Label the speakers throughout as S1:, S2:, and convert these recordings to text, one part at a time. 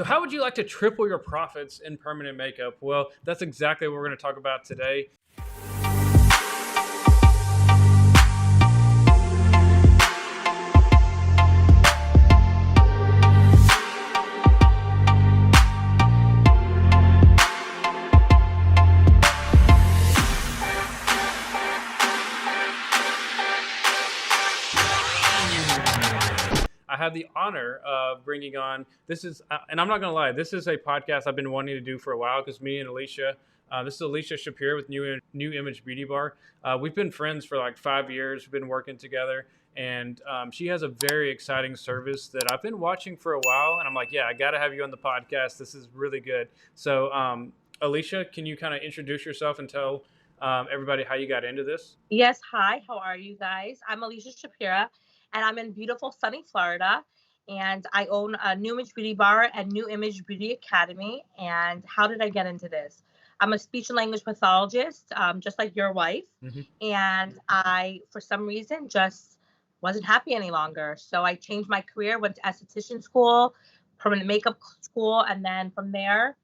S1: So, how would you like to triple your profits in permanent makeup? Well, that's exactly what we're going to talk about today. I have the honor of bringing on and I'm not going to lie, this is a podcast I've been wanting to do for a while because me and Alicia, this is Alicia Shapira with New Image Beauty Bar. We've been friends for like 5 years. We've been working together, and she has a very exciting service that I've been watching for a while. And I'm like, yeah, I got to have you on the podcast. This is really good. So, Alicia, can you kind of introduce yourself and tell everybody how you got into this?
S2: Yes, hi, how are you guys? I'm Alicia Shapira, and I'm in beautiful sunny Florida. And I own a New Image Beauty Bar and New Image Beauty Academy. And how did I get into this? I'm a speech and language pathologist, just like your wife.
S1: Mhm.
S2: And I, for some reason, just wasn't happy any longer. So I changed my career, went to esthetician school, permanent makeup school, and then from there,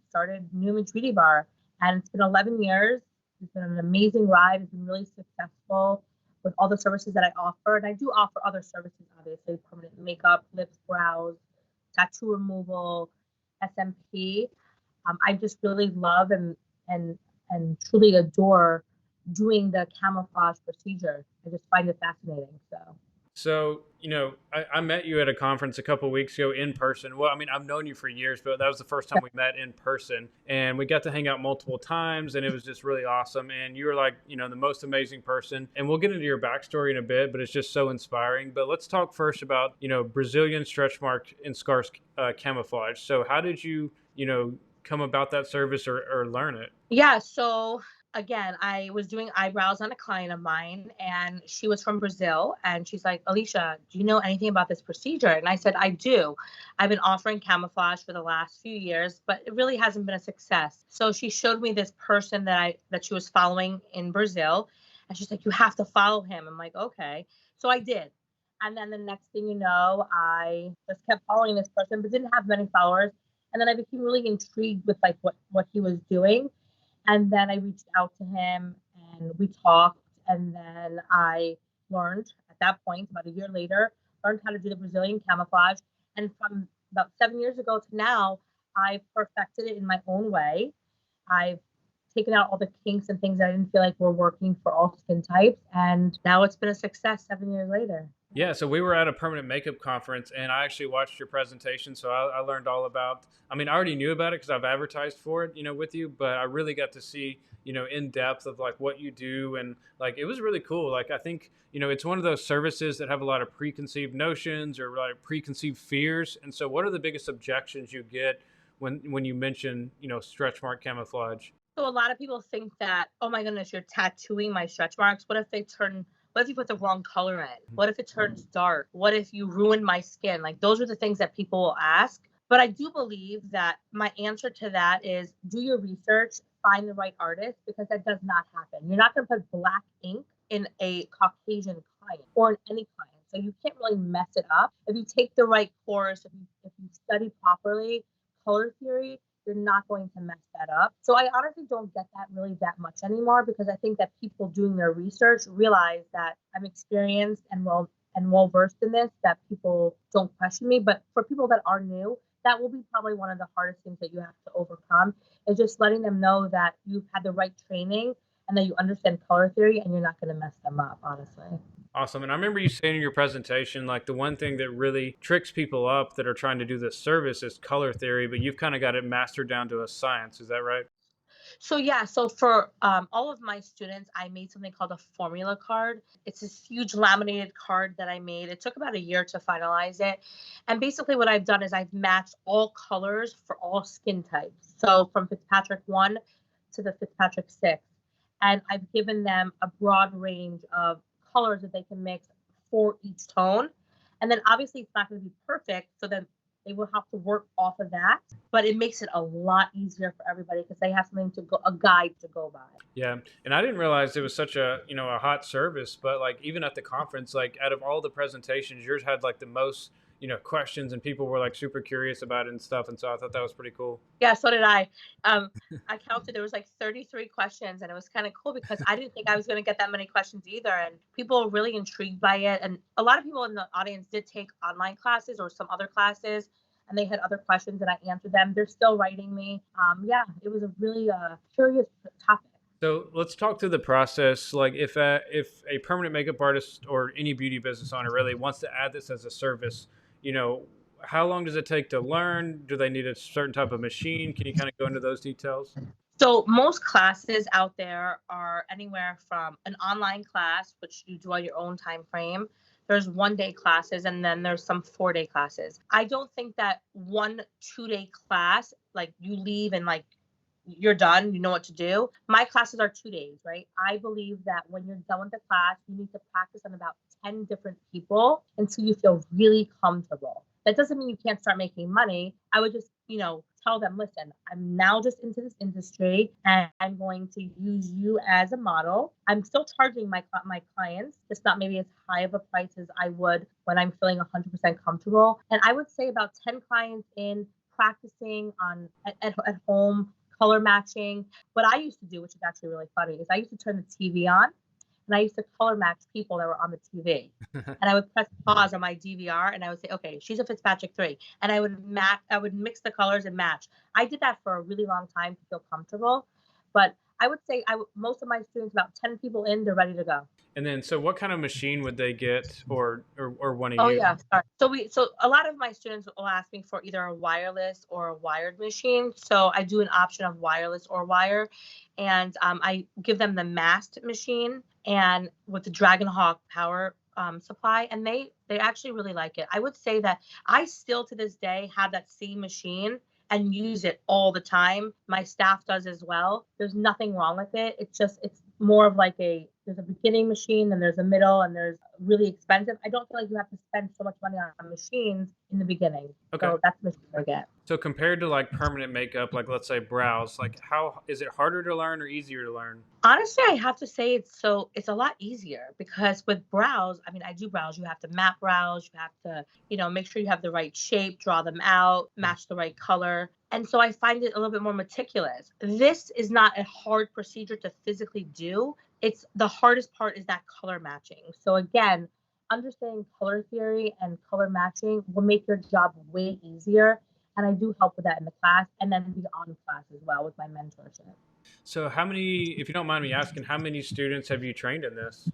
S2: started New Image Beauty Bar. And it's been 11 years. It's been an amazing ride. It's been really successful with all the services that I offer. And I do offer other services, obviously, permanent makeup, lips, brows, tattoo removal, SMP. I just really love and truly adore doing the camouflage procedure. I just find it fascinating. So
S1: So, I met you at a conference a couple of weeks ago in person. Well, I mean, I've known you for years, but that was the first time we met in person. And we got to hang out multiple times, and it was just really awesome. And you were like, the most amazing person. And we'll get into your backstory in a bit, but it's just so inspiring. But let's talk first about, Brazilian stretch mark and scars camouflage. So, how did you, come about that service or learn it?
S2: yeah, so again, I was doing eyebrows on a client of mine, and she was from Brazil. And she's like, Alicia, do you know anything about this procedure? And I said, I do. I've been offering camouflage for the last few years, but it really hasn't been a success. So she showed me this person that she was following in Brazil. And she's like, you have to follow him. I'm like, okay. So I did. And then the next thing you know, I just kept following this person, but didn't have many followers. And then I became really intrigued with like what he was doing. And then I reached out to him and we talked. And then I learned at that point, about a year later, learned how to do the Brazilian camouflage. And from about 7 years ago to now, I've perfected it in my own way. I've taken out all the kinks and things that I didn't feel like were working for all skin types. And now it's been a success 7 years later.
S1: Yeah, so we were at a permanent makeup conference, and I actually watched your presentation. So I learned all about. I mean, I already knew about it because I've advertised for it, with you. But I really got to see, in depth of like what you do, and like it was really cool. Like I think, it's one of those services that have a lot of preconceived notions or like preconceived fears. And so, what are the biggest objections you get when you mention, stretch mark camouflage?
S2: So a lot of people think that, oh my goodness, you're tattooing my stretch marks. What if you put the wrong color in? What if it turns dark? What if you ruin my skin? Like those are the things that people will ask. But I do believe that my answer to that is do your research, find the right artist, because that does not happen. You're not going to put black ink in a Caucasian client or in any client. So you can't really mess it up. If you take the right course, if you study properly, color theory, you're not going to mess that up. So I honestly don't get that really that much anymore because I think that people doing their research realize that I'm experienced and well versed in this, that people don't question me. But for people that are new, that will be probably one of the hardest things that you have to overcome, is just letting them know that you've had the right training and that you understand color theory and you're not going to mess them up, honestly.
S1: Awesome. And I remember you saying in your presentation, like the one thing that really tricks people up that are trying to do this service is color theory, but you've kind of got it mastered down to a science. Is that right?
S2: So yeah, so for all of my students, I made something called a formula card. It's this huge laminated card that I made. It took about a year to finalize it. And basically what I've done is I've matched all colors for all skin types. So from Fitzpatrick 1 to the Fitzpatrick 6. And I've given them a broad range of colors that they can mix for each tone. And then obviously it's not going to be perfect. So then they will have to work off of that, but it makes it a lot easier for everybody because they have something to go, a guide to go by.
S1: Yeah. And I didn't realize it was such a hot service, but like even at the conference, like out of all the presentations, yours had like the most, questions, and people were like super curious about it and stuff. And so I thought that was pretty cool.
S2: Yeah, so did I. I counted there was like 33 questions, and it was kind of cool because I didn't think I was going to get that many questions either. And people were really intrigued by it. And a lot of people in the audience did take online classes or some other classes, and they had other questions, and I answered them. They're still writing me. Yeah, it was a really curious topic.
S1: So let's talk through the process. Like if a permanent makeup artist or any beauty business owner really wants to add this as a service, you know, how long does it take to learn? Do they need a certain type of machine? Can you kind of go into those details?
S2: So most classes out there are anywhere from an online class, which you do on your own time frame. There's 1 day classes, and then there's some 4 day classes. I don't think that 1 2 day class, like you leave and like you're done, you know what to do. My classes are 2 days, right? I believe that when you're done with the class, you need to practice on about 10 different people until you feel really comfortable. That doesn't mean you can't start making money. I would just, tell them, listen, I'm now just into this industry and I'm going to use you as a model. I'm still charging my clients, just not maybe as high of a price as I would when I'm feeling 100% comfortable. And I would say about 10 clients in practicing at home, color matching. What I used to do, which is actually really funny, is I used to turn the TV on and I used to color match people that were on the TV. And I would press pause on my DVR and I would say, okay, she's a Fitzpatrick 3. And I would mix the colors and match. I did that for a really long time to feel comfortable. But I would say most of my students, about 10 people in, they're ready to go.
S1: And then, so what kind of machine would they get or want to
S2: Oh
S1: use?
S2: yeah, sorry. So a lot of my students will ask me for either a wireless or a wired machine. So I do an option of wireless or wire, and I give them the mast machine and with the Dragon Hawk power supply, and they actually really like it. I would say that I still to this day have that same machine and use it all the time. My staff does as well. There's nothing wrong with it. It's more of like there's a beginning machine, and there's a middle, and there's really expensive. I don't feel like you have to spend so much money on machines in the beginning.
S1: Okay.
S2: So that's the machine I get.
S1: So compared to like permanent makeup, like let's say brows, like how is it harder to learn or easier to learn?
S2: Honestly, I have to say it's a lot easier because with brows, I mean, I do brows. You have to map brows. You have to, make sure you have the right shape, draw them out, match the right color. And so I find it a little bit more meticulous. This is not a hard procedure to physically do. It's the hardest part is that color matching. So again, understanding color theory and color matching will make your job way easier. And I do help with that in the class and then beyond class as well with my mentorship.
S1: So how many, if you don't mind me asking, how many students have you trained in this?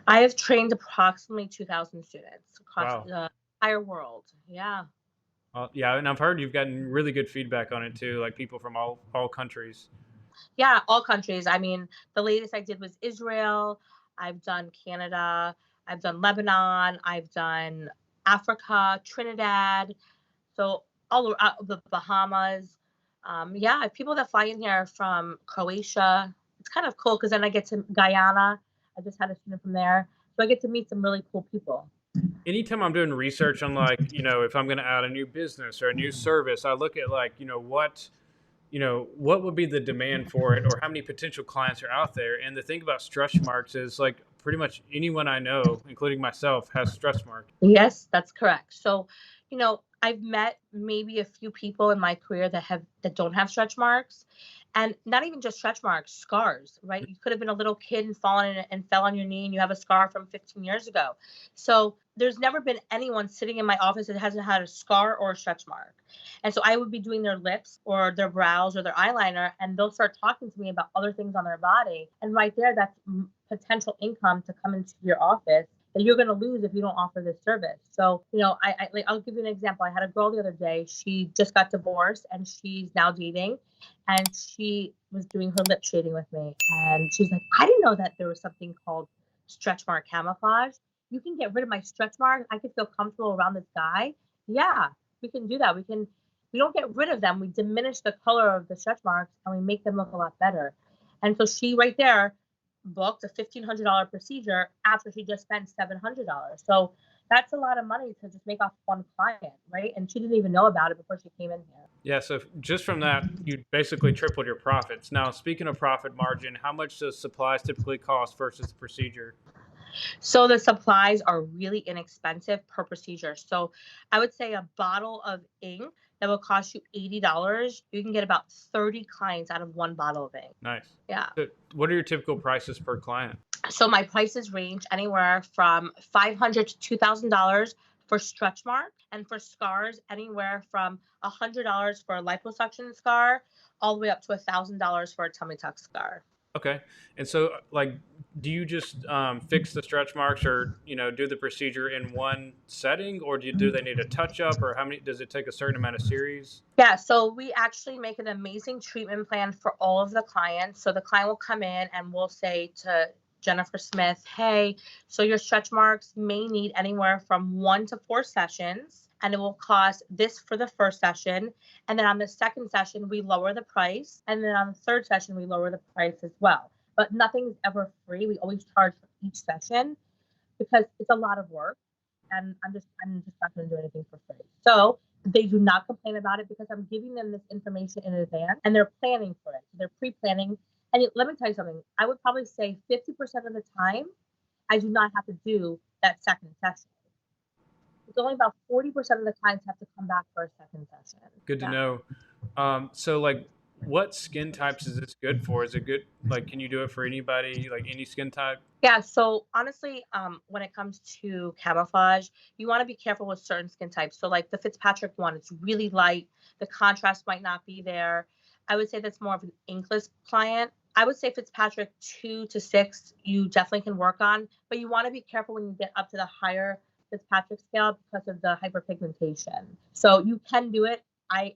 S2: I have trained approximately 2,000 students across
S1: Wow.
S2: the entire world. Yeah.
S1: Yeah, and I've heard you've gotten really good feedback on it too, like people from all countries.
S2: Yeah, all countries. I mean, the latest I did was Israel. I've done Canada. I've done Lebanon. I've done Africa, Trinidad. So all over the Bahamas. Yeah, I have people that fly in here from Croatia. It's kind of cool because then I get to Guyana. I just had a student from there. So I get to meet some really cool people.
S1: Anytime I'm doing research on like, if I'm going to add a new business or a new service, I look at like, what would be the demand for it or how many potential clients are out there. And the thing about stretch marks is like pretty much anyone I know, including myself, has stretch marks.
S2: Yes, that's correct. So, I've met maybe a few people in my career that don't have stretch marks, and not even just stretch marks, scars, right? You could have been a little kid and fallen and fell on your knee and you have a scar from 15 years ago. So there's never been anyone sitting in my office that hasn't had a scar or a stretch mark. And so I would be doing their lips or their brows or their eyeliner, and they'll start talking to me about other things on their body. And right there, that's potential income to come into your office that you're going to lose if you don't offer this service. So, I'll give you an example. I had a girl the other day. She just got divorced and she's now dating, and she was doing her lip shading with me. And she's like, I didn't know that there was something called stretch mark camouflage. You can get rid of my stretch mark. I can feel comfortable around this guy. Yeah, we can do that. We don't get rid of them. We diminish the color of the stretch marks and we make them look a lot better. And so she right there booked a $1,500 procedure after she just spent $700. So that's a lot of money to just make off one client, right? And she didn't even know about it before she came in here.
S1: Yeah, so just from that, you basically tripled your profits. Now, speaking of profit margin, how much does supplies typically cost versus the procedure?
S2: So the supplies are really inexpensive per procedure. So I would say a bottle of ink that will cost you $80, you can get about 30 clients out of one bottle of ink.
S1: Nice.
S2: Yeah.
S1: So what are your typical prices per client?
S2: So my prices range anywhere from $500 to $2,000 for stretch mark, and for scars anywhere from $100 for a liposuction scar all the way up to $1,000 for a tummy tuck scar.
S1: Okay. And so, like, do you just fix the stretch marks, or do the procedure in one setting, or do they need a touch up, or how many? Does it take a certain amount of series?
S2: Yeah, so we actually make an amazing treatment plan for all of the clients. So the client will come in and we'll say to Jennifer Smith, hey, so your stretch marks may need anywhere from 1 to 4 sessions, and it will cost this for the first session. And then on the second session, we lower the price. And then on the third session, we lower the price as well. But nothing's ever free. We always charge for each session because it's a lot of work, and I'm just not going to do anything for free. So they do not complain about it because I'm giving them this information in advance and they're planning for it. They're pre-planning. And let me tell you something. I would probably say 50% of the time, I do not have to do that second session. It's only about 40% of the clients have to come back for a second session.
S1: Good to
S2: Yeah.
S1: know. So, like, what skin types is this good for? Is it good? Like, can you do it for anybody, like any skin type?
S2: Yeah, so honestly, when it comes to camouflage, you want to be careful with certain skin types. So like the Fitzpatrick one, it's really light. The contrast might not be there. I would say that's more of an inkless client. I would say Fitzpatrick 2 to 6, you definitely can work on, but you want to be careful when you get up to the higher Fitzpatrick scale because of the hyperpigmentation. So you can do it. I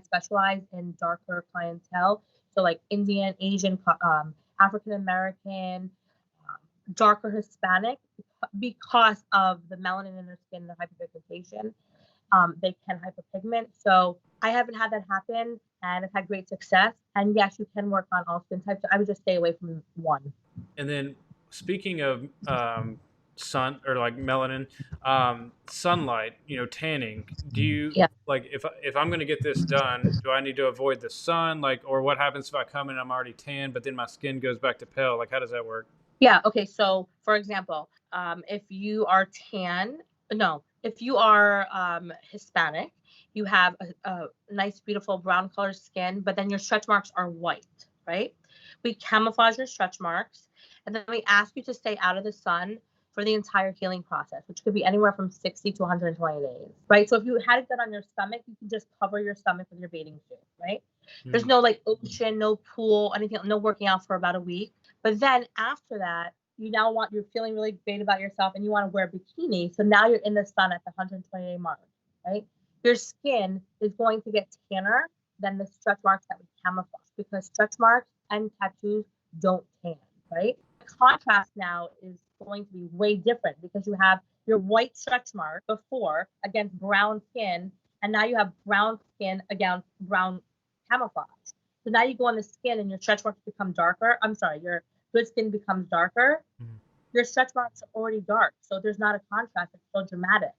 S2: specialize in darker clientele. So like Indian, Asian, African American, darker Hispanic, because of the melanin in their skin and the hyperpigmentation. They can hyperpigment. So I haven't had that happen, and I've had great success. And yes, you can work on all skin types. I would just stay away from one.
S1: And then, speaking of sun or like melanin, sunlight, tanning. Do you
S2: Yeah.
S1: like if I'm going to get this done? Do I need to avoid the sun, like, or what happens if I come in and I'm already tan, but then my skin goes back to pale? Like, how does that work?
S2: Yeah. Okay. So, for example, if you are tan, no, if you are Hispanic, you have a nice, beautiful brown color skin, but then your stretch marks are white, right? We camouflage your stretch marks, and then we ask you to stay out of the sun for the entire healing process, which could be anywhere from 60 to 120 days, right? So if you had it done on your stomach, you can just cover your stomach with your bathing suit, right? There's
S1: Mm.
S2: no like ocean, no pool, anything, no working out for about a week. But then after that, you're feeling really great about yourself and you want to wear a bikini. So now you're in the sun at the 120-day mark, right? Your skin is going to get tanner than the stretch marks that we camouflage, because stretch marks and tattoos don't tan, right? The contrast now is going to be way different because you have your white stretch mark before against brown skin, and now you have brown skin against brown camouflage. So now you go on the skin and your stretch marks become darker. I'm sorry, your good skin becomes darker.
S1: Mhm.
S2: Your stretch marks are already dark. So there's not a contrast. It's so dramatic.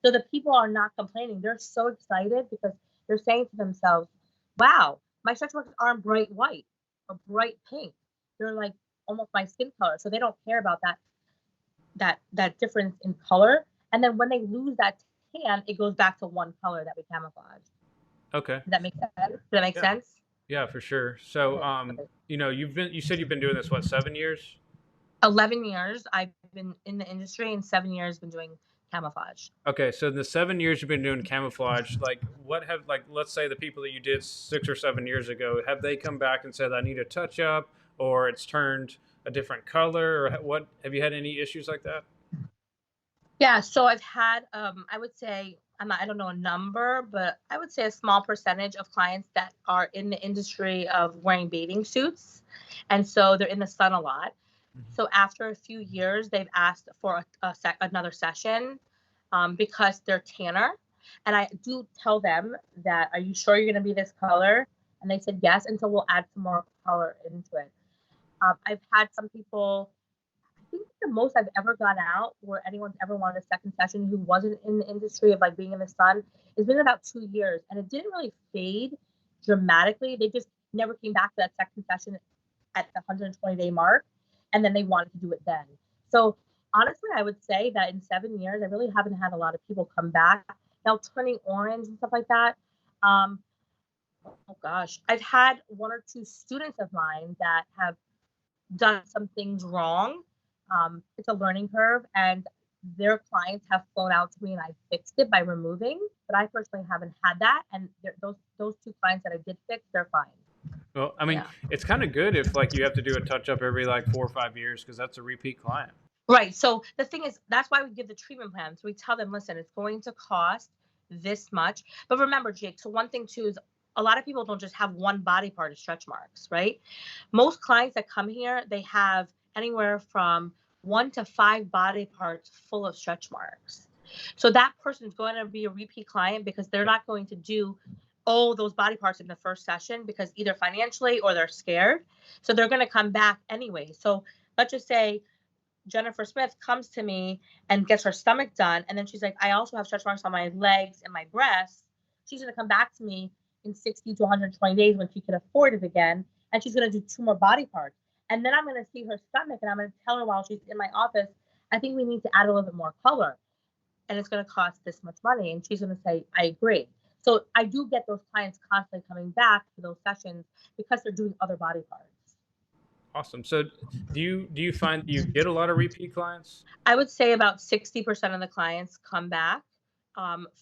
S2: So the people are not complaining. They're so excited because they're saying to themselves, wow, my stretch marks aren't bright white or bright pink. They're like almost my skin color. So they don't care about that difference in color. And then when they lose that tan, it goes back to one color that we camouflage.
S1: Okay.
S2: Does that make sense? Does that make
S1: Yeah.
S2: sense?
S1: Yeah, for sure. So,
S2: Okay.
S1: you said you've been doing this, what, 7 years?
S2: 11 years I've been in the industry, and 7 years been doing camouflage.
S1: Okay, so in the 7 years you've been doing camouflage, like, what have, like, let's say the people that you did 6 or 7 years ago, have they come back and said, I need a touch up, or it's turned a different color, or what? Have you had any issues like that?
S2: Yeah, so I've had, I would say, I don't know a number, but I would say a small percentage of clients that are in the industry of wearing bathing suits. And so they're in the sun a lot.
S1: Mhm.
S2: So after a few years, they've asked for another session, because they're tanner. And I do tell them that, are you sure you're going to be this color? And they said yes. And so we'll add some more color into it. I've had some people, I think the most I've ever gone out where anyone's ever wanted a second session who wasn't in the industry of like being in the sun, has been about 2 years, and it didn't really fade dramatically. They just never came back to that second session at the 120-day mark, and then they wanted to do it then. So Honestly, I would say that in 7 years, I really haven't had a lot of people come back. Now, turning orange and stuff like that, um, oh gosh, I've had one or two students of mine that have done some things wrong. It's a learning curve, and their clients have flown out to me, and I fixed it by removing. But I personally haven't had that, and those two clients that I did fix, they're fine.
S1: Well, I mean,
S2: Yeah.
S1: it's kind of good if like you have to do a touch up every like 4 or 5 years because that's a repeat client.
S2: Right. So the thing is, that's why we give the treatment plan. So we tell them, listen, it's going to cost this much. But remember, Jake, so one thing too is a lot of people don't just have one body part of stretch marks, right? Most clients that come here, they have anywhere from 1 to 5 body parts full of stretch marks. So that person is going to be a repeat client because they're not going to do all those body parts in the first session because either financially or they're scared. So they're going to come back anyway. So let's just say Jennifer Smith comes to me and gets her stomach done, and then she's like, I also have stretch marks on my legs and my breasts. She's going to come back to me in 60 to 120 days when she can afford it again, and she's going to do 2 more body parts. And then I'm going to see her stomach, and I'm going to tell her while she's in my office, I think we need to add a little bit more color, and it's going to cost this much money. And she's going to say, I agree. So I do get those clients constantly coming back to those sessions because they're doing other body parts.
S1: Awesome. So do you find you get a lot of repeat clients?
S2: I would say about 60% of the clients come back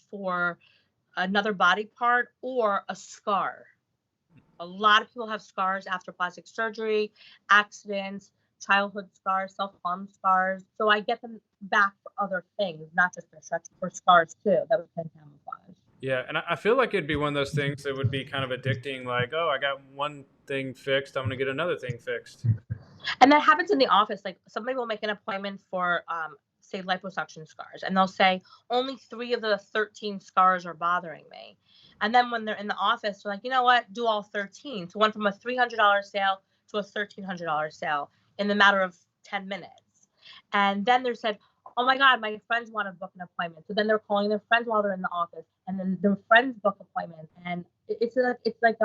S2: for another body part or a scar. A lot of people have scars after plastic surgery, accidents, childhood scars, self-harm scars. So I get them back for other things, not just for stretch, for scars too. That we can camouflage.
S1: Yeah, and I feel like it'd be one of those things that would be kind of addicting. Like, oh, I got one thing fixed, I'm gonna get another thing fixed.
S2: And that happens in the office. Like somebody will make an appointment for, say, liposuction scars, and they'll say only 3 of the 13 scars are bothering me. And then when they're in the office, they're like, you know what? Do all 13. So went from a $300 sale to a $1,300 sale in the matter of 10 minutes. And then they said, oh my God, my friends want to book an appointment. So then they're calling their friends while they're in the office, and then their friends book appointments. And it's like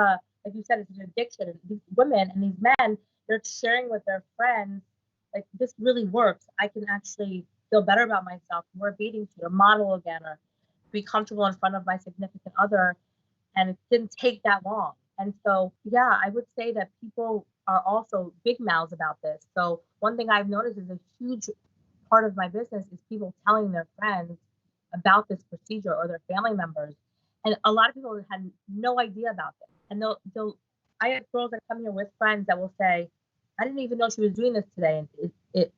S2: like you said, it's an addiction. And these women and these men, they're sharing with their friends, like, this really works. I can actually feel better about myself, wear a bathing suit or model again, or be comfortable in front of my significant other. And it didn't take that long. And so, yeah, I would say that people are also big mouths about this. So one thing I've noticed is a huge part of my business is people telling their friends about this procedure or their family members. And a lot of people had no idea about this. And I have girls that come here with friends that will say, I didn't even know she was doing this today. And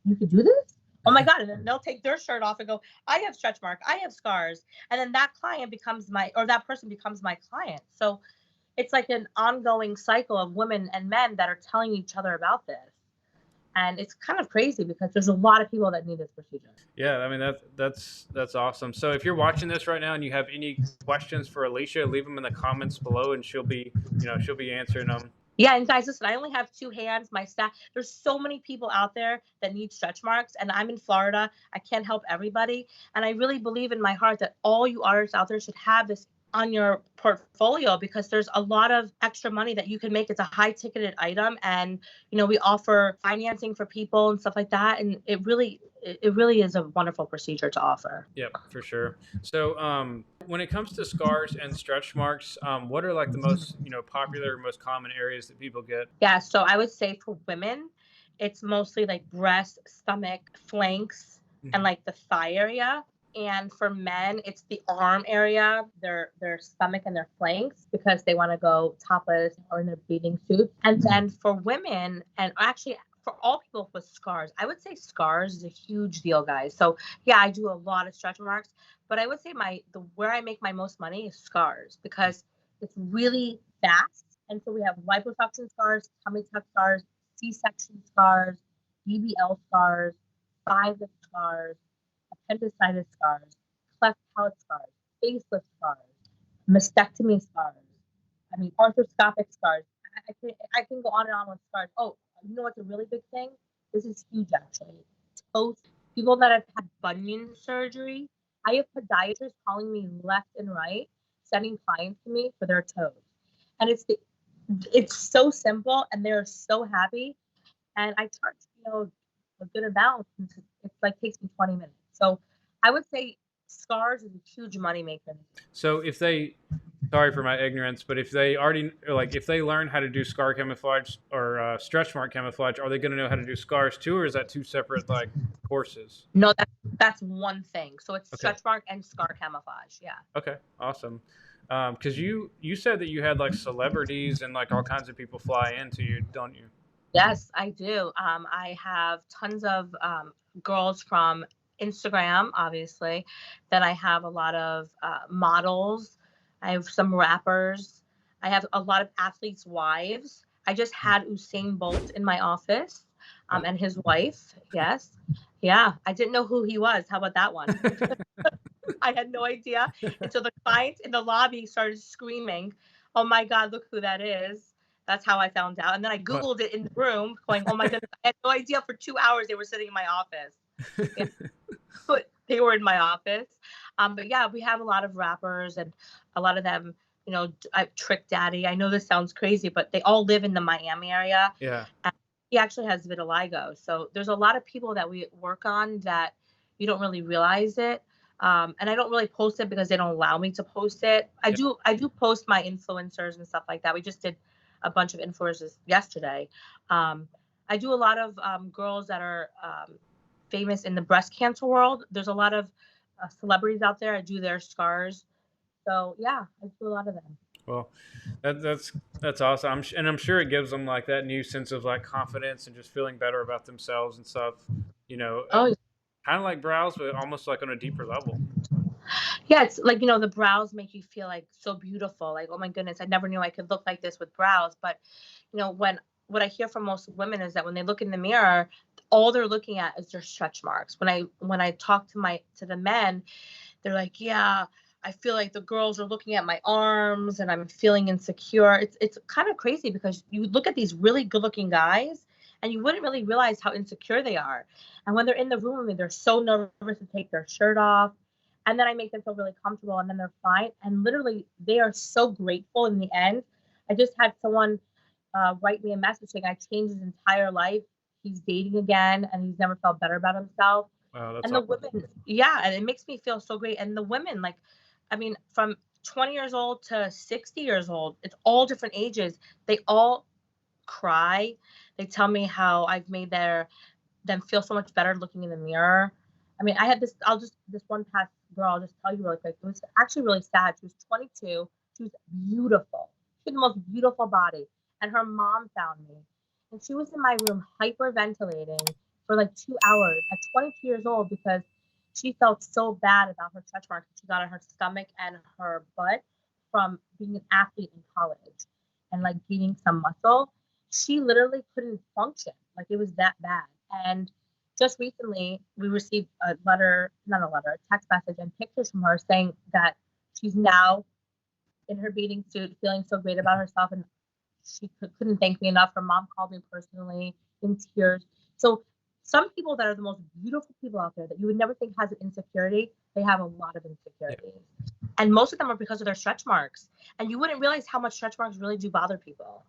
S2: you could do this? Oh my God. And then they'll take their shirt off and go, I have stretch mark, I have scars. And then that client becomes that person becomes my client. So it's like an ongoing cycle of women and men that are telling each other about this. And it's kind of crazy because there's a lot of people that need this procedure.
S1: Yeah, I mean that's awesome. So if you're watching this right now and you have any questions for Alicia, leave them in the comments below, and she'll be answering them.
S2: Yeah, and guys, listen, I only have 2 hands. My staff, there's so many people out there that need stretch marks, and I'm in Florida. I can't help everybody. And I really believe in my heart that all you artists out there should have this on your portfolio because there's a lot of extra money that you can make. It's a high ticketed item, and we offer financing for people and stuff like that. And it really is a wonderful procedure to offer.
S1: Yep, for sure. So when it comes to scars and stretch marks, what are like the most popular, most common areas that people get?
S2: Yeah, so I would say for women, it's mostly like breast, stomach, flanks, and
S1: Mhm.
S2: like the thigh area. And for men, it's the arm area, their stomach and their flanks because they want to go topless or in a bathing suit. And then for women, and actually for all people with scars, I would say scars is a huge deal, guys. So yeah, I do a lot of stretch marks, but I would say the where I make my most money is scars because it's really fast. And so we have liposuction scars, tummy tuck scars, C-section scars, BBL scars, thigh lift scars, appendicitis scars, cleft palate scars, facelift scars, mastectomy scars. I mean, arthroscopic scars. I can go on and on with scars. Oh, you know what's a really big thing? This is huge, actually. Toes. People that have had bunion surgery. I have podiatrists calling me left and right, sending clients to me for their toes, and it's so simple, and they're so happy. And I charge, a good amount. It's like takes me 20 minutes. So I would say scars is a huge moneymaker.
S1: So if they, sorry for my ignorance, but if they already like if they learn how to do scar camouflage or stretch mark camouflage, are they going to know how to do scars too, or is that two separate like courses?
S2: No, that's one thing. So it's
S1: Okay.
S2: stretch mark and scar camouflage. Yeah.
S1: Okay. Awesome. Because you said that you had like celebrities and like all kinds of people fly into you, don't you?
S2: Yes, I do. I have tons of girls from Instagram, obviously. Then I have a lot of models. I have some rappers. I have a lot of athletes' wives. I just had Usain Bolt in my office,
S1: What?
S2: and his wife. Yes. Yeah. I didn't know who he was. How about that one? I had no idea until the client in the lobby started screaming, "Oh my God, look who that is." That's how I found out. And then I
S1: What?
S2: Googled it in the room, going, "Oh my goodness." I had no idea for 2 hours they were sitting in my office. Yeah, but they were in my office. But yeah, we have a lot of rappers and a lot of them, Trick Daddy. I know this sounds crazy, but they all live in the Miami area.
S1: Yeah.
S2: And he actually has vitiligo. So there's a lot of people that we work on that you don't really realize it. And I don't really post it because they don't allow me to post it.
S1: Yeah.
S2: I do post my influencers and stuff like that. We just did a bunch of influencers yesterday. Um, I do a lot of girls that are famous in the breast cancer world. There's a lot of celebrities out there. I do their scars. So yeah, I do a lot of them.
S1: Well, that's awesome. And I'm sure it gives them like that new sense of like confidence and just feeling better about themselves and stuff. You know,
S2: Oh
S1: kind of like brows, but almost like on a deeper level.
S2: yeah, it's like, the brows make you feel like so beautiful. Like, oh my goodness, I never knew I could look like this with brows. But, when what I hear from most women is that when they look in the mirror, all they're looking at is their stretch marks. When I talk to the men, they're like, "Yeah, I feel like the girls are looking at my arms and I'm feeling insecure." It's kind of crazy because you look at these really good-looking guys and you wouldn't really realize how insecure they are. And when they're in the room with me, they're so nervous to take their shirt off. And then I make them feel really comfortable and then they're fine. And literally, they are so grateful in the end. I just had someone write me a message saying I changed his entire life. He's dating again and he's never felt better about himself.
S1: Wow, that's
S2: And the
S1: awesome.
S2: women, yeah, and it makes me feel so great. And the women, like, I mean, from 20 years old to 60 years old, it's all different ages. They all cry. They tell me how I've made them feel so much better looking in the mirror. I mean, I had this one past girl, I'll just tell you really quick. It was actually really sad. She was 22. She was beautiful. She had the most beautiful body. And her mom found me. And she was in my room hyperventilating for like 2 hours at 22 years old because she felt so bad about her stretch marks that she got on her stomach and her butt from being an athlete in college and like gaining some muscle. She literally couldn't function. Like it was that bad. And just recently, we received a letter, not a letter, a text message and pictures from her saying that she's now in her bathing suit, feeling so great about herself. And she couldn't thank me enough. Her mom called me personally in tears. So, some people that are the most beautiful people out there that you would never think has an insecurity, they have a lot of
S1: Yeah.
S2: insecurities. And most of them are because of their stretch marks. And you wouldn't realize how much stretch marks really do bother people.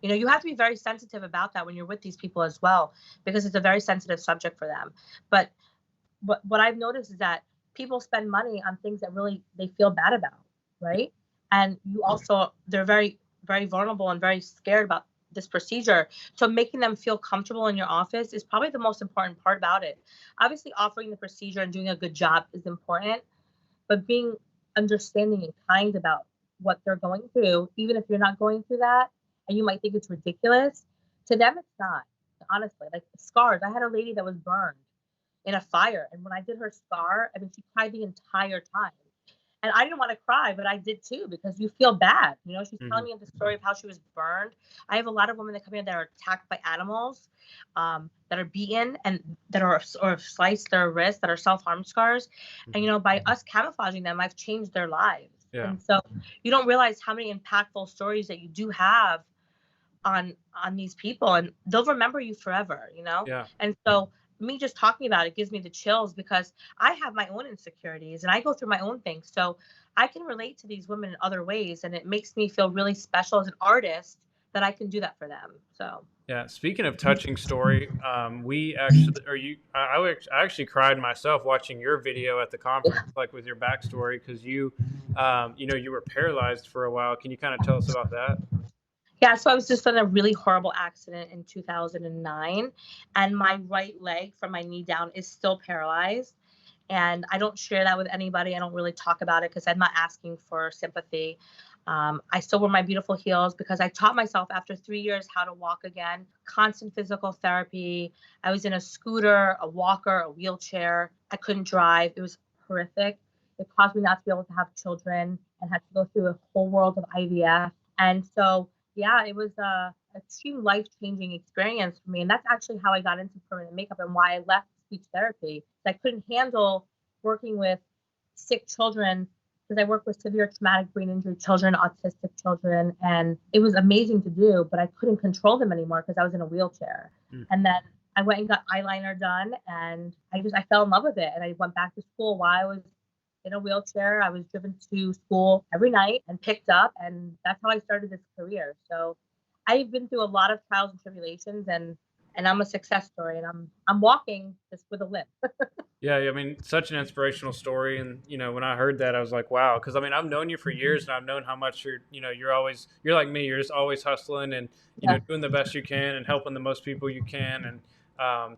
S2: You have to be very sensitive about that when you're with these people as well, because it's a very sensitive subject for them. But what I've noticed is that people spend money on things that really they feel bad about, right? And you also they're very very vulnerable and very scared about this procedure. So making them feel comfortable in your office is probably the most important part about it. Obviously, offering the procedure and doing a good job is important, but being understanding and kind about what they're going through, even if you're not going through that, and you might think it's ridiculous, to them it's not. Honestly, like scars. I had a lady that was burned in a fire, and when I did her scar, I mean, she cried the entire time. And I didn't want to cry, but I did too because you feel bad. She's
S1: Hmm.
S2: telling me the story of how she was burned. I have a lot of women that come in that are attacked by animals, that are beaten and that are or sliced their wrists, that are self harm scars. And
S1: Hmm.
S2: by us camouflaging them, I've changed their lives.
S1: Yeah.
S2: And so you don't realize how many impactful stories that you do have on these people, and they'll remember you forever.
S1: Yeah.
S2: And so me just talking about it gives me the chills because I have my own insecurities and I go through my own things, so I can relate to these women in other ways, and it makes me feel really special as an artist that I can do that for them. So
S1: Yeah. Speaking of touching story, we actually, or you, I actually cried myself watching your video at the conference, like with your backstory, because you know, you were paralyzed for a while. Can you kind of tell us about that?
S2: Yeah, so I was just in a really horrible accident in 2009, and my right leg from my knee down is still paralyzed. And I don't share that with anybody. I don't really talk about it because I'm not asking for sympathy. I still wear my beautiful heels because I taught myself after 3 years how to walk again. Constant physical therapy. I was in a scooter, a walker, a wheelchair. I couldn't drive. It was horrific. It caused me not to be able to have children and had to go through a whole world of IVF. And so, yeah, it was a extreme life changing experience for me. And that's actually how I got into permanent makeup and why I left speech therapy. I couldn't handle working with sick children because I work with severe traumatic brain injury children, autistic children, and it was amazing to do, but I couldn't control them anymore because I was in a wheelchair.
S1: Mm.
S2: And then I went and got eyeliner done, and I fell in love with it, and I went back to school while I was in a wheelchair. I was driven to school every night and picked up, and that's how I started this career. So I've been through a lot of trials and tribulations, and I'm a success story, and I'm walking just with a limp.
S1: Yeah, I mean, such an inspirational story, and you know, when I heard that, I was like, wow, because I mean, I've known you for years, and I've known how much you know, you're like me, you're just always hustling, and you know,
S2: Yeah.
S1: doing the best you can, and helping the most people you can, and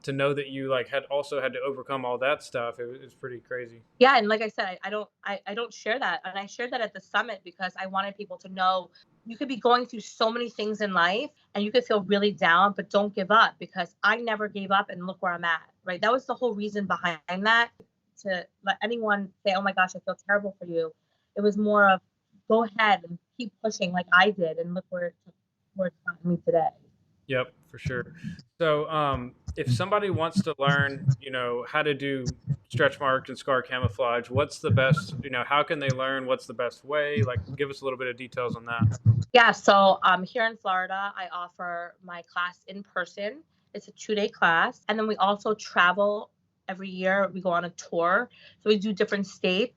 S1: to know that you like had also had to overcome all that stuff, it's pretty crazy.
S2: Yeah, and like I said, I don't share that, and I shared that at the summit because I wanted people to know you could be going through so many things in life, and you could feel really down, but don't give up because I never gave up, and look where I'm at. Right, that was the whole reason behind that. To let anyone say, "Oh my gosh, I feel terrible for you," it was more of go ahead and keep pushing like I did, and look where it's gotten me today.
S1: Yep, for sure. So, if somebody wants to learn, you know, how to do stretch mark and scar camouflage, what's the best, you know, how can they learn? What's the best way? Like, give us a little bit of details on that.
S2: Yeah, so here in Florida, I offer my class in person. It's a 2 day class. And then we also travel every year. We go on a tour. So we do different states.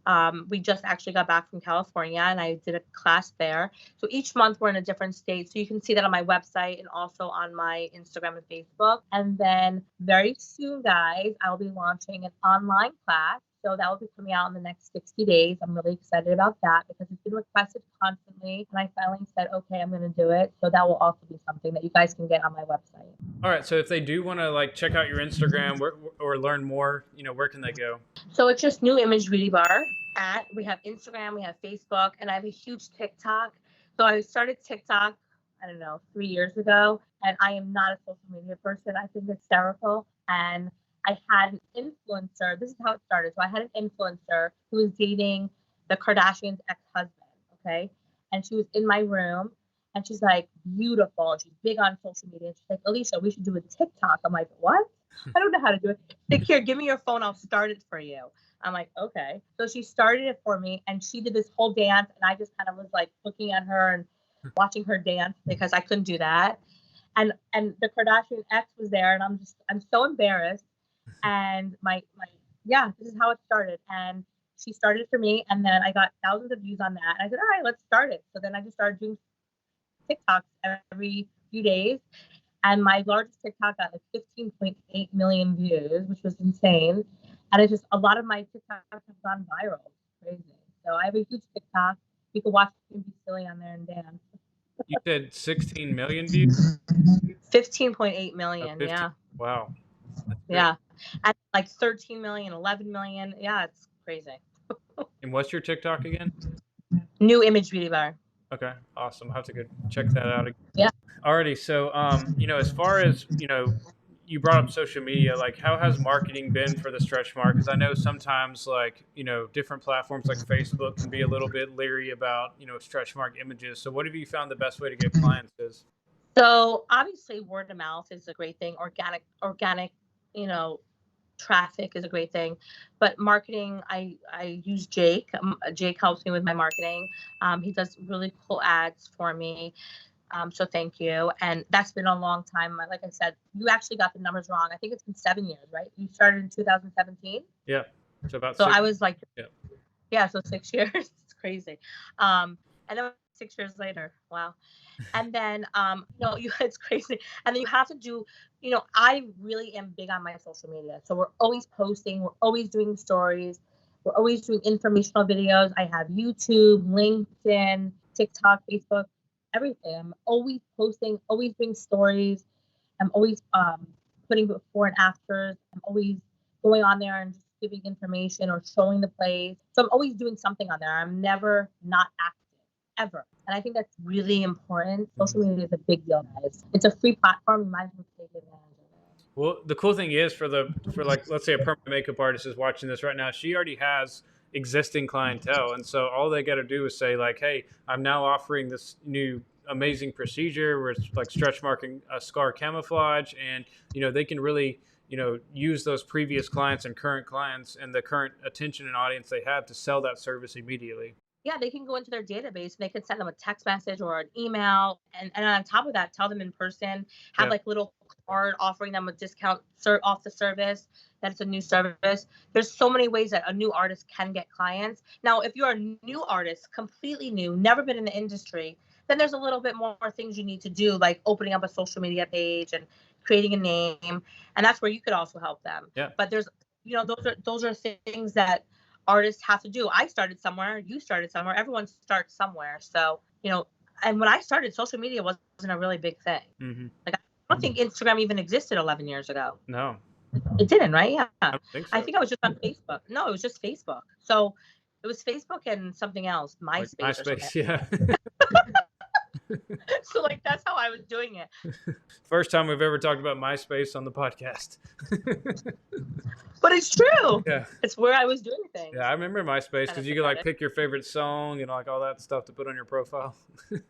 S2: We just actually got back from California and I did a class there. So each month we're in a different state. So you can see that on my website and also on my Instagram and Facebook. And then very soon, guys, I'll be launching an online class. So that will be coming out in the next 60 days. I'm really excited about that because it's been requested constantly. And I finally said, okay, I'm going to do it. So that will also be something that you guys can get on my website.
S1: All right. So if they do want to like check out your Instagram or learn more, you know, where can they go?
S2: So it's just New Image Beauty Bar. We have Instagram, we have Facebook, and I have a huge TikTok. So I started TikTok, I don't know, 3 years ago, and I am not a social media person. I think it's hysterical. And I had an influencer. This is how it started. So I had an influencer who was dating the Kardashians' ex-husband. Okay, and she was in my room, and she's like beautiful. She's big on social media. She's like, Alicia, we should do a TikTok. I'm like, what? I don't know how to do it. Like, here, give me your phone. I'll start it for you. I'm like, okay. So she started it for me and she did this whole dance. And I just kind of was like looking at her and watching her dance because I couldn't do that. And the Kardashian ex was there and I'm so embarrassed. And yeah, this is how it started. And she started it for me. And then I got thousands of views on that. And I said, all right, let's start it. So then I just started doing TikToks every few days. And my largest TikTok got like 15.8 million views, which was insane. And it's just a lot of my TikToks have gone viral. It's crazy. So I have a huge TikTok. You can watch me be silly on there and dance.
S1: You said 16 million views?
S2: 15.8
S1: Oh,
S2: million.
S1: 15.
S2: Yeah.
S1: Wow. That's great.
S2: Yeah. And like 13 million, 11 million. Yeah, it's crazy.
S1: And what's your TikTok again?
S2: New Image Beauty Bar.
S1: Okay. Awesome. I'll have to go check that out.
S2: Yeah.
S1: Alrighty, so you know, as far as you know, you brought up social media. Like, how has marketing been for the stretch mark? Because I know sometimes, like you know, different platforms like Facebook can be a little bit leery about you know stretch mark images. So, what have you found the best way to get clients is?
S2: So obviously word of mouth is a great thing. Organic, you know, traffic is a great thing, but marketing, I use Jake. Jake helps me with my marketing. He does really cool ads for me. So thank you. And that's been a long time. Like I said, you actually got the numbers wrong. I think it's been 7 years, right? You started in 2017.
S1: Yeah, so about
S2: So
S1: six.
S2: I was like,
S1: Yeah.
S2: yeah, so 6 years. It's crazy. Um, and then 6 years later. Wow. And then, it's crazy. And then you have to do, I really am big on my social media. So we're always posting, we're always doing stories, we're always doing informational videos. I have YouTube, LinkedIn, TikTok, Facebook, everything. I'm always posting, always doing stories. I'm always putting before and afters. I'm always going on there and just giving information or showing the place. So I'm always doing something on there. I'm never not active, ever. And I think that's really important. Social media is a big deal, guys. It's a free platform. You might as well take advantage of it.
S1: Well, the cool thing is for like, let's say a permanent makeup artist is watching this right now. She already has existing clientele, and so all they got to do is say like, "Hey, I'm now offering this new amazing procedure where it's like stretch marking a scar camouflage," and they can really use those previous clients and current clients and the current attention and audience they have to sell that service immediately.
S2: Yeah, they can go into their database and they can send them a text message or an email. And on top of that, tell them in person, have
S1: Yeah.
S2: like little card offering them a discount off the service, that it's a new service. There's so many ways that a new artist can get clients. Now, if you're a new artist, completely new, never been in the industry, then there's a little bit more things you need to do, like opening up a social media page and creating a name. And that's where you could also help them.
S1: Yeah.
S2: But there's, those are things that artists have to do. I started somewhere, you started somewhere, everyone starts somewhere. So, and when I started, social media wasn't a really big thing.
S1: Mm-hmm.
S2: Like, I don't think Instagram even existed 11 years ago.
S1: No,
S2: It didn't, right? Yeah.
S1: I don't think so.
S2: I think I was just on Facebook. No, it was just Facebook. So it was Facebook and something else,
S1: Like
S2: MySpace or something.
S1: MySpace, yeah.
S2: So like that's how I was doing it.
S1: First time we've ever talked about MySpace on the podcast.
S2: But it's true.
S1: Yeah.
S2: It's where I was doing things.
S1: Yeah, I remember MySpace because you could like
S2: pathetic.
S1: pick your favorite song and like all that stuff to put on your profile.
S2: It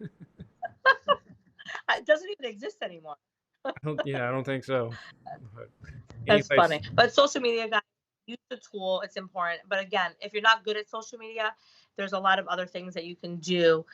S2: doesn't even exist anymore.
S1: I don't think so. But
S2: That's
S1: anyways,
S2: funny. But social media, guys, use the tool. It's important. But again, if you're not good at social media, there's a lot of other things that you can do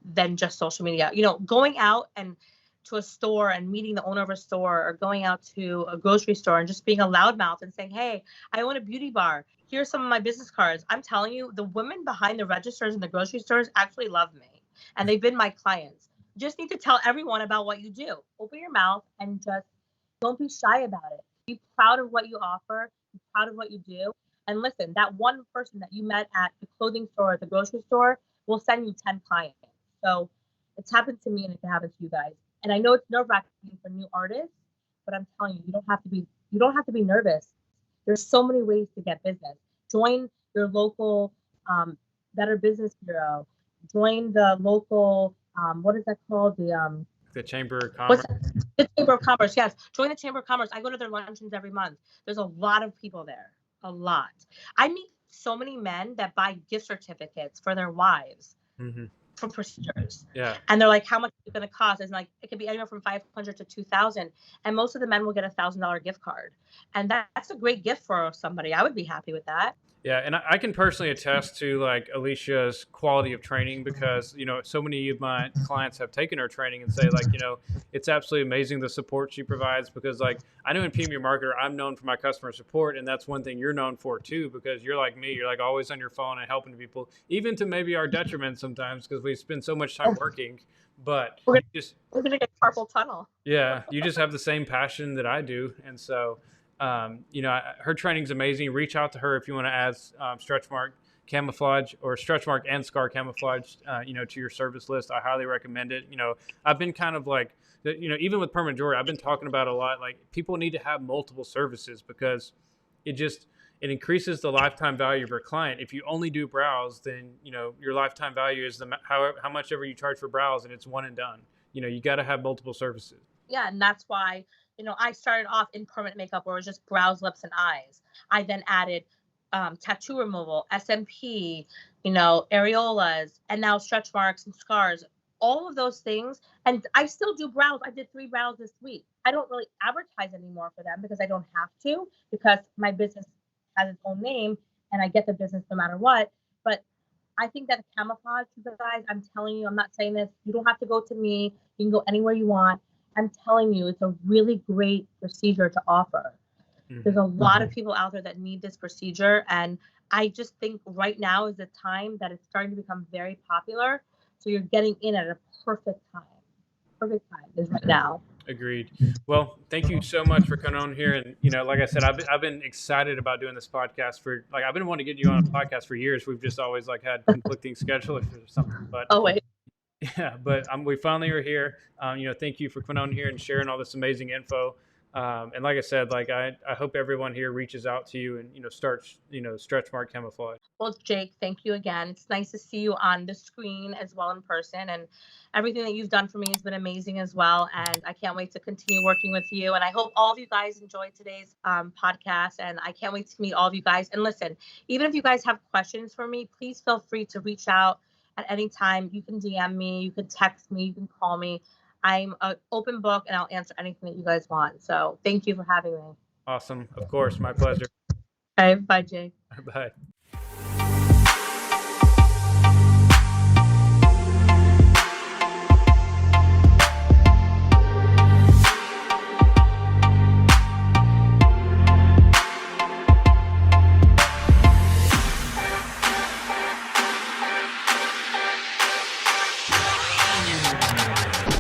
S2: than just social media. Going out and to a store and meeting the owner of a store, or going out to a grocery store and just being a loudmouth and saying, "Hey, I own a beauty bar. Here's some of my business cards." I'm telling you, the women behind the registers in the grocery stores actually love me, and they've been my clients. You just need to tell everyone about what you do. Open your mouth and just don't be shy about it. Be proud of what you offer. Be proud of what you do. And listen, that one person that you met at the clothing store, at the grocery store, will send you 10 clients. So it's happened to me and it can happen to you guys. And I know it's nerve-wracking for new artists, but I'm telling you, you don't have to be nervous. There's so many ways to get business. Join your local Better Business Bureau. Join the local what is that called?
S1: the Chamber of Commerce.
S2: The Chamber of Commerce, yes. Join the Chamber of Commerce. I go to their luncheons every month. There's a lot of people there. A lot. I meet so many men that buy gift certificates for their wives.
S1: Mm-hmm.
S2: For procedures.
S1: Yeah.
S2: And they're like, how much is it going to cost? It's like, it could be anywhere from $500 to $2,000. And most of the men will get $1,000 gift card. And that's a great gift for somebody. I would be happy with that.
S1: Yeah, and I can personally attest to like Alicia's quality of training because so many of my clients have taken her training and say like it's absolutely amazing the support she provides because like I know in PM Marketer I'm known for my customer support and that's one thing you're known for too because you're like me, you're like always on your phone and helping people even to maybe our detriment sometimes because we spend so much time working. But
S2: we're gonna get carpal tunnel.
S1: Yeah, you just have the same passion that I do, and so. Her training's amazing. Reach out to her if you want to add stretch mark camouflage or stretch mark and scar camouflage, to your service list. I highly recommend it. I've been kind of like, even with permanent jewelry, I've been talking about a lot. Like people need to have multiple services because it increases the lifetime value of your client. If you only do brows, then your lifetime value is how much ever you charge for brows, and it's one and done. You got to have multiple services.
S2: Yeah, and that's why. I started off in permanent makeup where it was just brows, lips, and eyes. I then added tattoo removal, SMP, areolas, and now stretch marks and scars, all of those things. And I still do brows. I did 3 brows this week. I don't really advertise anymore for them because I don't have to because my business has its own name and I get the business no matter what. But I think that camouflage, you guys, I'm telling you, I'm not saying this. You don't have to go to me. You can go anywhere you want. I'm telling you, it's a really great procedure to offer. Mm-hmm. There's a lot of people out there that need this procedure. And I just think right now is the time that it's starting to become very popular. So you're getting in at a perfect time. Perfect time is right now.
S1: Agreed. Well, thank you so much for coming on here. And like I said, I've been excited about doing this podcast for like I've been wanting to get you on a podcast for years. We've just always like had conflicting schedules or something. But
S2: Oh wait.
S1: yeah, but we finally are here. Thank you for coming on here and sharing all this amazing info. And like I said, like I hope everyone here reaches out to you and starts stretch mark camouflage.
S2: Well, Jake, thank you again. It's nice to see you on the screen as well in person. And everything that you've done for me has been amazing as well. And I can't wait to continue working with you. And I hope all of you guys enjoyed today's podcast. And I can't wait to meet all of you guys. And listen, even if you guys have questions for me, please feel free to reach out at any time. You can DM me, you can text me, you can call me. I'm an open book and I'll answer anything that you guys want. So thank you for having me.
S1: Awesome. Of course. My pleasure.
S2: All right. Bye, Jake.
S1: Bye.